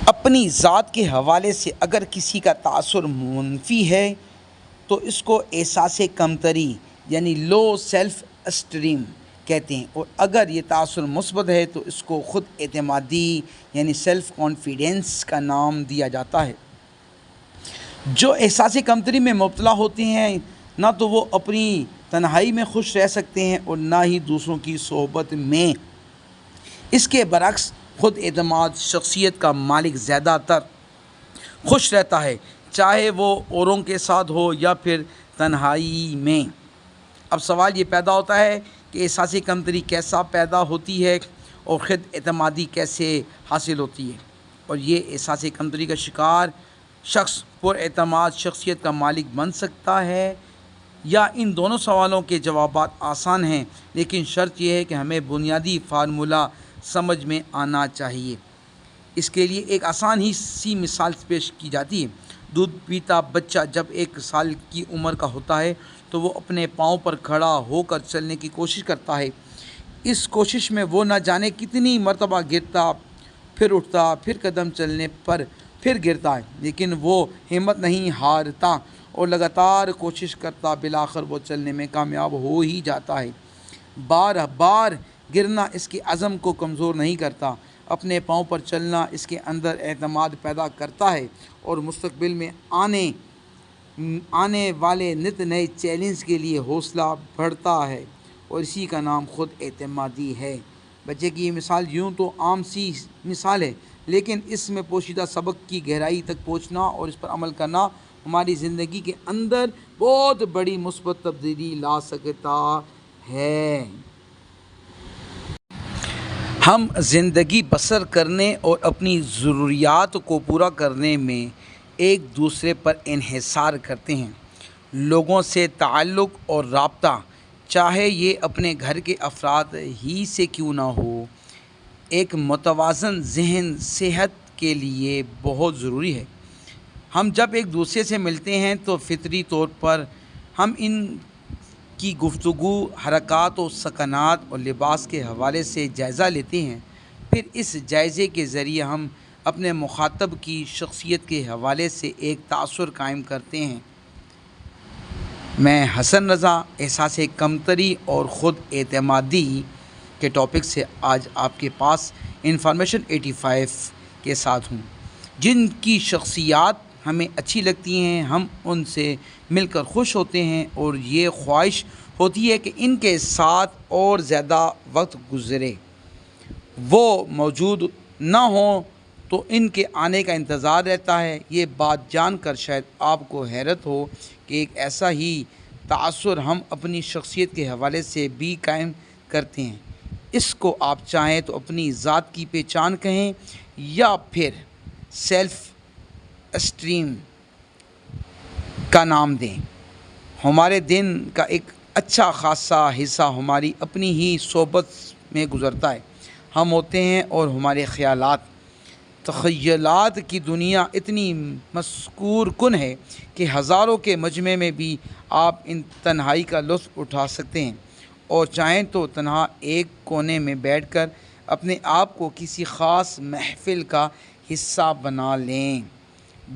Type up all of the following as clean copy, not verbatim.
اپنی ذات کے حوالے سے اگر کسی کا تاثر منفی ہے تو اس کو احساس کمتری یعنی لو سیلف اسٹریم کہتے ہیں، اور اگر یہ تاثر مثبت ہے تو اس کو خود اعتمادی یعنی سیلف کانفیڈنس کا نام دیا جاتا ہے۔ جو احساس کمتری میں مبتلا ہوتے ہیں نہ تو وہ اپنی تنہائی میں خوش رہ سکتے ہیں اور نہ ہی دوسروں کی صحبت میں۔ اس کے برعکس خود اعتماد شخصیت کا مالک زیادہ تر خوش رہتا ہے، چاہے وہ اوروں کے ساتھ ہو یا پھر تنہائی میں۔ اب سوال یہ پیدا ہوتا ہے کہ احساس کمتری کیسا پیدا ہوتی ہے اور خود اعتمادی کیسے حاصل ہوتی ہے، اور یہ احساس کمتری کا شکار شخص پر اعتماد شخصیت کا مالک بن سکتا ہے یا؟ ان دونوں سوالوں کے جوابات آسان ہیں، لیکن شرط یہ ہے کہ ہمیں بنیادی فارمولہ سمجھ میں آنا چاہیے۔ اس کے لیے ایک آسان ہی سی مثال پیش کی جاتی ہے۔ دودھ پیتا بچہ جب 1 سال کی عمر کا ہوتا ہے تو وہ اپنے پاؤں پر کھڑا ہو کر چلنے کی کوشش کرتا ہے۔ اس کوشش میں وہ نہ جانے کتنی مرتبہ گرتا، پھر اٹھتا، پھر قدم چلنے پر پھر گرتا ہے، لیکن وہ ہمت نہیں ہارتا اور لگاتار کوشش کرتا، بالآخر وہ چلنے میں کامیاب ہو ہی جاتا ہے۔ بار بار گرنا اس کے عزم کو کمزور نہیں کرتا، اپنے پاؤں پر چلنا اس کے اندر اعتماد پیدا کرتا ہے اور مستقبل میں آنے والے نت نئے چیلنج کے لیے حوصلہ بڑھتا ہے، اور اسی کا نام خود اعتمادی ہے۔ بچے کی یہ مثال یوں تو عام سی مثال ہے، لیکن اس میں پوشیدہ سبق کی گہرائی تک پہنچنا اور اس پر عمل کرنا ہماری زندگی کے اندر بہت بڑی مثبت تبدیلی لا سکتا ہے۔ ہم زندگی بسر کرنے اور اپنی ضروریات کو پورا کرنے میں ایک دوسرے پر انحصار کرتے ہیں۔ لوگوں سے تعلق اور رابطہ، چاہے یہ اپنے گھر کے افراد ہی سے کیوں نہ ہو، ایک متوازن ذہن صحت کے لیے بہت ضروری ہے۔ ہم جب ایک دوسرے سے ملتے ہیں تو فطری طور پر ہم ان کی گفتگو، حرکات و سکنات اور لباس کے حوالے سے جائزہ لیتے ہیں۔ پھر اس جائزے کے ذریعے ہم اپنے مخاطب کی شخصیت کے حوالے سے ایک تاثر قائم کرتے ہیں۔ میں حسن رضا احساس کمتری اور خود اعتمادی کے ٹاپک سے آج آپ کے پاس انفارمیشن 85 کے ساتھ ہوں۔ جن کی شخصیات ہمیں اچھی لگتی ہیں ہم ان سے مل کر خوش ہوتے ہیں اور یہ خواہش ہوتی ہے کہ ان کے ساتھ اور زیادہ وقت گزرے۔ وہ موجود نہ ہوں تو ان کے آنے کا انتظار رہتا ہے۔ یہ بات جان کر شاید آپ کو حیرت ہو کہ ایک ایسا ہی تاثر ہم اپنی شخصیت کے حوالے سے بھی قائم کرتے ہیں۔ اس کو آپ چاہیں تو اپنی ذات کی پہچان کہیں یا پھر سیلف اسٹریم کا نام دیں۔ ہمارے دن کا ایک اچھا خاصا حصہ ہماری اپنی ہی صحبت میں گزرتا ہے۔ ہم ہوتے ہیں اور ہمارے خیالات، تخیلات کی دنیا اتنی مسحور کن ہے کہ ہزاروں کے مجمع میں بھی آپ ان تنہائی کا لطف اٹھا سکتے ہیں، اور چاہیں تو تنہا ایک کونے میں بیٹھ کر اپنے آپ کو کسی خاص محفل کا حصہ بنا لیں۔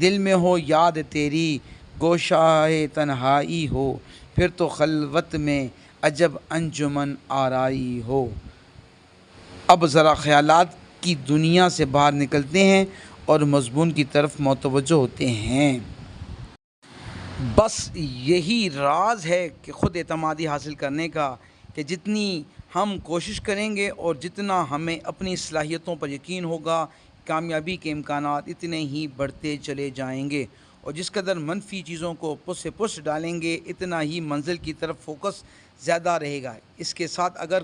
دل میں ہو یاد تیری گوشائے تنہائی ہو، پھر تو خلوت میں عجب انجمن آرائی ہو۔ اب ذرا خیالات کی دنیا سے باہر نکلتے ہیں اور مضمون کی طرف متوجہ ہوتے ہیں۔ بس یہی راز ہے کہ خود اعتمادی حاصل کرنے کا، کہ جتنی ہم کوشش کریں گے اور جتنا ہمیں اپنی صلاحیتوں پر یقین ہوگا، کامیابی کے امکانات اتنے ہی بڑھتے چلے جائیں گے، اور جس قدر منفی چیزوں کو پس سے پس ڈالیں گے اتنا ہی منزل کی طرف فوکس زیادہ رہے گا۔ اس کے ساتھ اگر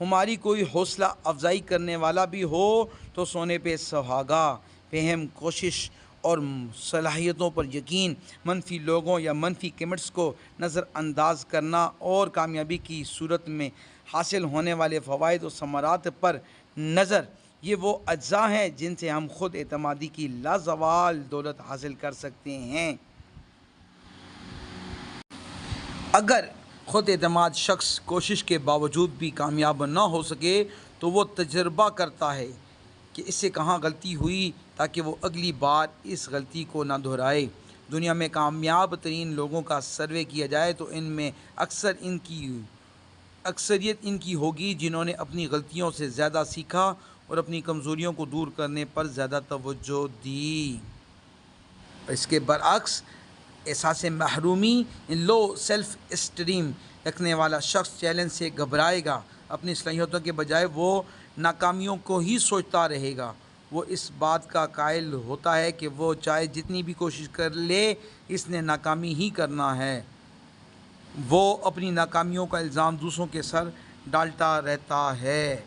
ہماری کوئی حوصلہ افزائی کرنے والا بھی ہو تو سونے پہ سہاگا، فہم، کوشش اور صلاحیتوں پر یقین، منفی لوگوں یا منفی کمنٹس کو نظر انداز کرنا اور کامیابی کی صورت میں حاصل ہونے والے فوائد و ثمرات پر نظر، یہ وہ اجزاء ہیں جن سے ہم خود اعتمادی کی لازوال دولت حاصل کر سکتے ہیں۔ اگر خود اعتماد شخص کوشش کے باوجود بھی کامیاب نہ ہو سکے تو وہ تجربہ کرتا ہے کہ اس سے کہاں غلطی ہوئی تاکہ وہ اگلی بار اس غلطی کو نہ دہرائے۔ دنیا میں کامیاب ترین لوگوں کا سروے کیا جائے تو ان میں اکثریت ان کی ہوگی جنہوں نے اپنی غلطیوں سے زیادہ سیکھا اور اپنی کمزوریوں کو دور کرنے پر زیادہ توجہ دی۔ اس کے برعکس احساس محرومی، لو سیلف اسٹیم رکھنے والا شخص چیلنج سے گھبرائے گا، اپنی صلاحیتوں کے بجائے وہ ناکامیوں کو ہی سوچتا رہے گا۔ وہ اس بات کا قائل ہوتا ہے کہ وہ چاہے جتنی بھی کوشش کر لے اس نے ناکامی ہی کرنا ہے۔ وہ اپنی ناکامیوں کا الزام دوسروں کے سر ڈالتا رہتا ہے۔